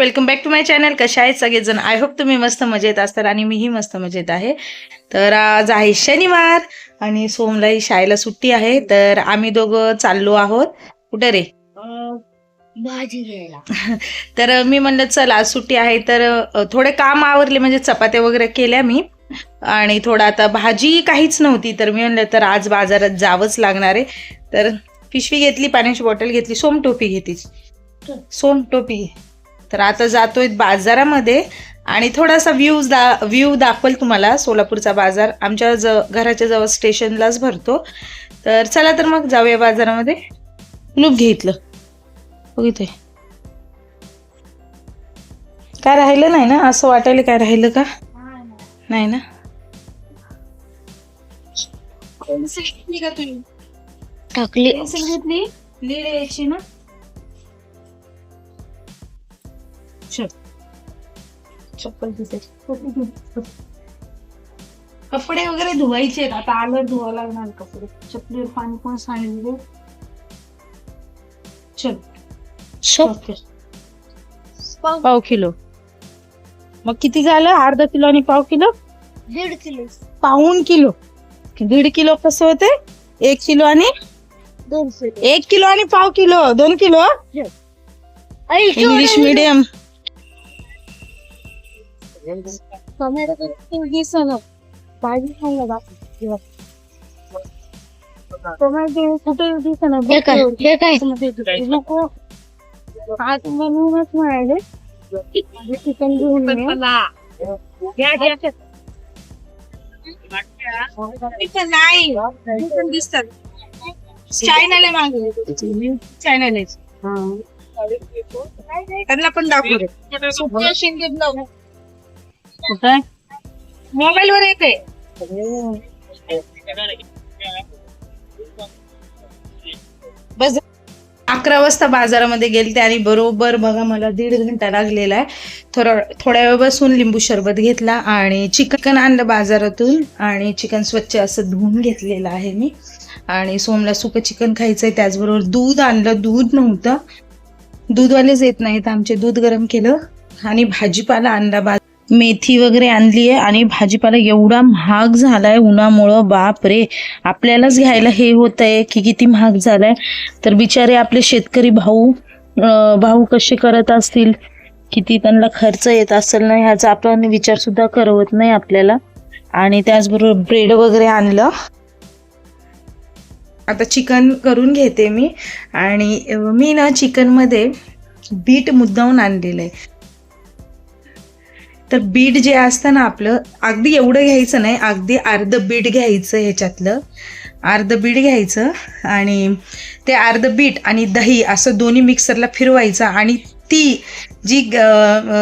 Welcome back to my channel. कशा आहेत सगळेजण? आय होप तुम्ही मस्त मजेत असतात आणि मीही मस्त मजेत आहे. तर आज आहे शनिवार आणि सोमलाही शाळेला सुट्टी आहे. तर आम्ही दोघं चाललो आहोत. कुठे रे? भाजी घ्यायला. तर मी म्हणलं चल आज सुट्टी आहे तर थोडे काम आवरले, म्हणजे चपात्या वगैरे केल्या मी. आणि थोडा आता भाजी काहीच नव्हती तर मी म्हणलं तर आज बाजारात जावंच लागणार आहे. तर पिशवी घेतली, पाण्याची बॉटल घेतली, सोम टोपी घेतली, सोम टोपी. तर आता जातोय बाजारामध्ये आणि थोडासा व्ह्यू दाखवेल तुम्हाला. सोलापूरचा बाजार आमच्या घराच्या जवळ स्टेशनलाच भरतो. तर चला तर मग जाऊया बाजारामध्ये. लूप घेतलं बघितोय. काय राहिलं नाही ना? असं वाटायला काय राहिलं का? नाही ना? का तुम्ही टाकली पेन्सिल घेतली, लीड यायची ना. चप्पल कपडे वगैरे धुवायचे आता. आलं धुवा लागणार कपडे. चपलीवर पाणी पण सांगितले. चल पाव किलो. मग किती झालं? अर्धा किलो आणि पाव किलो? 1.5 किलो. पाऊण किलो. 1.5 किलो कसं होते? 1 किलो आणि 2 किलो. 1 किलो आणि पाव किलो. 2 किलो. English medium. भाजी खायला हे काय नको आज बनवूनच मिळाले. चिकन घेऊन नाही दिसतात. चायनाला मागे चायनाला त्यांना पण दाखवू. मोबाईल वर येते. 11 वाजता बाजारामध्ये गेलते आणि बरोबर बघा मला 1.5 घंटा लागलेला आहे. थोड्या वेळ बसून लिंबू सरबत घेतला आणि चिकन आणलं बाजारातून आणि चिकन स्वच्छ असं धुवून घेतलेलं आहे मी. आणि सोमला सुकं चिकन खायचंय. त्याचबरोबर दूध आणलं. दूध नव्हतं, दूधवालेच येत नाहीत आमचे. दूध गरम केलं आणि भाजीपाला आणला. मेथी वगैरे आणली आहे आणि भाजीपाला एवढा महाग झालाय उन्हामुळं. बाप रे, आपल्यालाच घ्यायला हे होत आहे की किती महाग झालाय. तर बिचारे आपले शेतकरी भाऊ कसे करत असतील, किती त्यांना खर्च येत असेल ना, ह्याचा आपण विचार सुद्धा करवत नाही आपल्याला. आणि त्याचबरोबर ब्रेड वगैरे आणलं. आता चिकन करून घेते मी. आणि मी ना चिकनमध्ये बीट मुद्दामून आणलेलं आहे. तर बीट जे असतं ना आपलं, अगदी एवढं घ्यायचं नाही, अगदी अर्ध बीट घ्यायचं. ह्याच्यातलं अर्ध बीट घ्यायचं आणि ते अर्ध बीट आणि दही असं दोन्ही मिक्सरला फिरवायचं आणि ती जी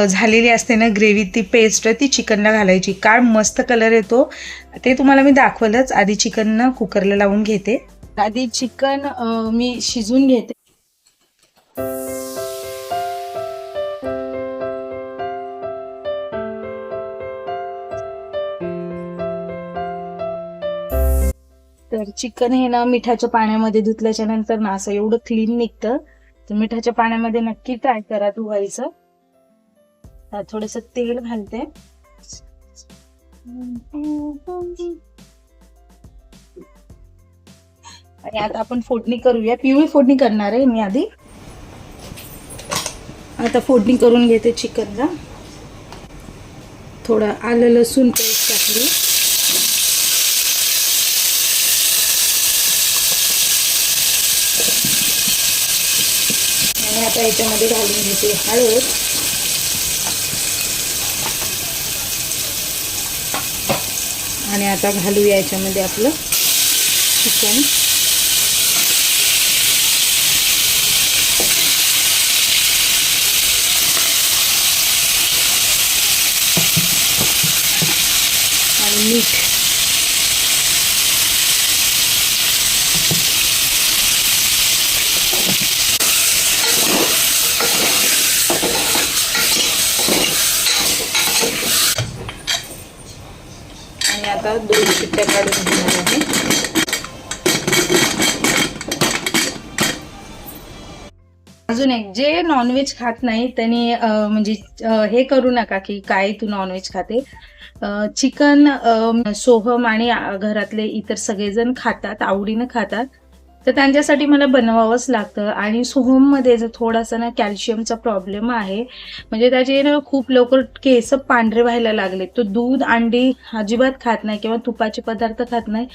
झालेली असते ना ग्रेव्ही, ती पेस्ट ती चिकनला घालायची. काय मस्त कलर येतो ते तुम्हाला मी दाखवलंच. आधी चिकन कुकरला लावून घेते. आधी चिकन मी शिजून घेते. तर चिकन हे ना मिठाच्या पाण्यामध्ये धुतल्याच्या नंतर ना असं एवढं क्लीन निघतं. तर मिठाच्या पाण्यामध्ये नक्की ट्राय करा धुवायचं. थोडंसं तेल घालते आणि आता आपण फोडणी करूया. पिवळी फोडणी करणार आहे मी आधी. आता फोडणी करून घेते चिकनला. थोडं आलं लसूण पेस्ट टाकली. आणि आता याच्यामध्ये घालून घेते हळद. आणि आता घालूया याच्यामध्ये आपलं चिकन. आणि मीठ. आणि आता 2 शिट्ट्या काढून घेणार आहे. अजून एक, जे नॉनव्हेज खात नाही त्यांनी म्हणजे हे करू नका की काय तू नॉनव्हेज खाते. चिकन सोहम आणि घरातले इतर सगळेजण खातात, आवडीनं खातात, तर त्यांच्यासाठी मला बनवावंच लागतं. आणि सोहममध्ये जर थोडासा ना कॅल्शियमचा प्रॉब्लेम आहे, म्हणजे त्याचे ना खूप लवकर केस पांढरे व्हायला लागले. तो दूध अंडी अजिबात खात नाही किंवा तुपाचे पदार्थ खात नाही.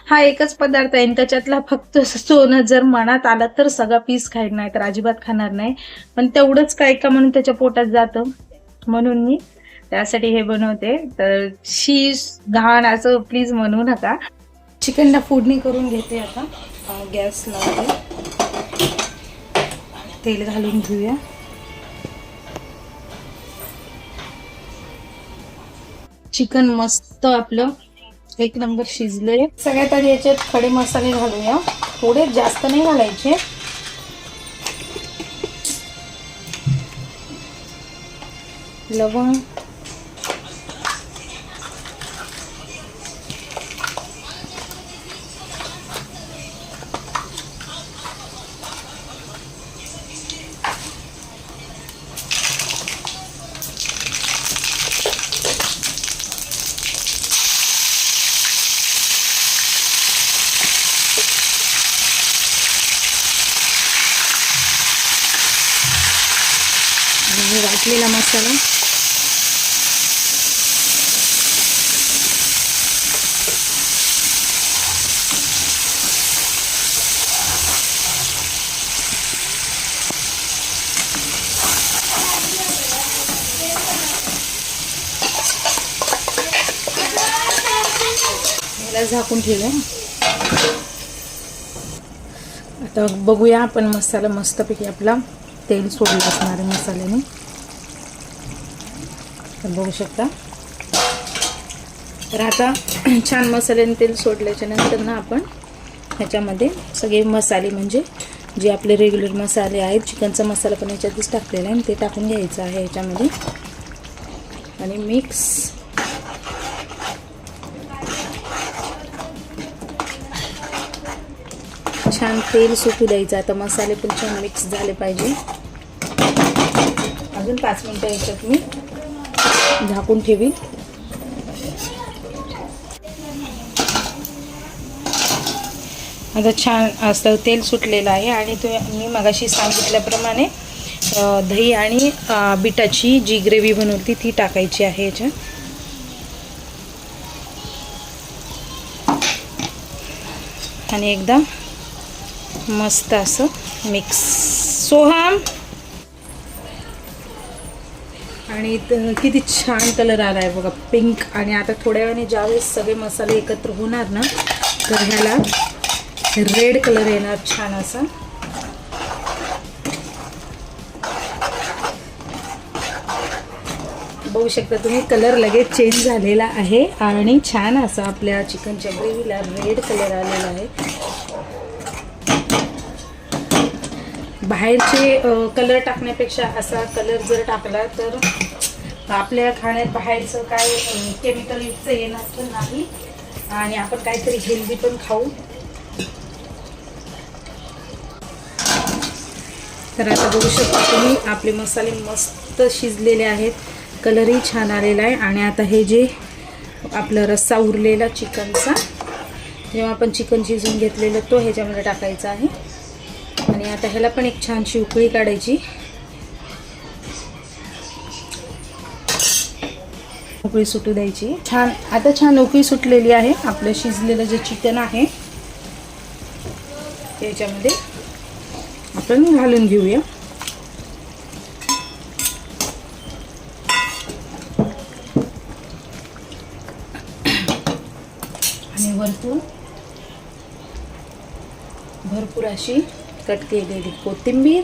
हा एकच पदार्थ आहे आणि त्याच्यातला फक्त सोनं जर मनात आलं तर सगळा पीस खाईल, नाही तर अजिबात खाणार नाही. पण तेवढंच काय का म्हणून त्याच्या पोटात जातं, म्हणून मी त्यासाठी हे बनवते. तर शीश घाण असं प्लीज म्हणू नका. चिकनला फोडणी करून घेते आता. गॅस लावते, तेल घालून घेऊया. चिकन मस्त आपलं एक नंबर शिजले. सगळ्यात आधी याच्यात खडे मसाले घालूया, थोडे जास्त नाही घालायचे. लवंग, आणि वाटलेला मसाला, याला झाकून ठेवूया. आता बघूया आपण मसाला मस्तपैकी आपला तेल सोडलं असणार आहे मसाल्याने. तर बघू शकता. तर आता छान मसाल्याने तेल सोडल्याच्या नंतर ना आपण ह्याच्यामध्ये सगळे मसाले, म्हणजे जे आपले रेग्युलर मसाले आहेत, चिकनचा मसाला पण याच्यातच टाकलेला आहे, ते टाकून घ्यायचं आहे याच्यामध्ये आणि मिक्स. छान तेल सुटू द्यायचं. आता मसाले पण छान मिक्स झाले पाहिजे. अजून 5 मिनिटं याच्यात मी झाकून ठेवीन. आता छान असं तेल सुटलेलं आहे आणि मी मगाशी सांगितल्याप्रमाणे दही आणि बिटाची जी ग्रेव्ही बनवली ती टाकायची आहे याच्यात. आणि एकदम मस्त असं मिक्स. सोहम, आणि किती छान कलर आला आहे बघा, पिंक. आणि आता थोड्या वेळाने ज्यावेळेस सगळे मसाले एकत्र होणार ना, तर ह्याला रेड कलर येणार छान असा. बघू शकता तुम्ही, कलर लगेच चेंज झालेला आहे आणि छान असा आपल्या चिकनच्या ग्रेव्हीला रेड कलर आलेला आहे. बाहेरचे कलर टाकण्यापेक्षा असा कलर जर टाकला तर आपल्या खाण्यात बाहेरचं काय केमिकल युक्त येणार पण नाही आणि आपण काहीतरी हेल्दी पण खाऊ. तर आता बघू शकता तुम्ही, आपले मसाले मस्त शिजलेले आहेत, कलरही छान आलेला आहे. आणि आता हे जे आपला रस्सा उरलेला चिकनचा, जेव्हा आपण चिकन शिजवून घेतलेलं तो ह्याच्यामध्ये टाकायचा आहे. आणि आता ह्याला पण एक छानशी उकळी काढायची. उकळी सुटू द्यायची. छान, आता छान उकळी सुटलेली आहे. आपलं शिजलेलं जे चिकन आहे त्याच्यामध्ये आपण घालून घेऊया. आणि वरतून भरपूर अशी कट केलेली कोथिंबीर.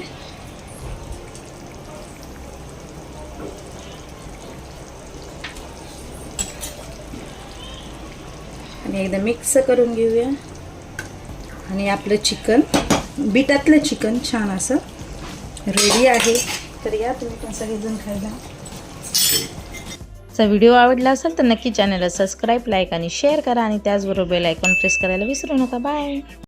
आणि एकदा मिक्स करून घेऊया. आणि आपलं चिकन, बिटातलं चिकन छान असं रेडी आहे. तर या तुम्ही पण सगळेजण खायला. व्हिडिओ आवडला असेल तर नक्की चॅनलला सबस्क्राईब, लाईक आणि शेअर करा आणि त्याचबरोबर बेल आयकॉन प्रेस करायला विसरू नका. बाय.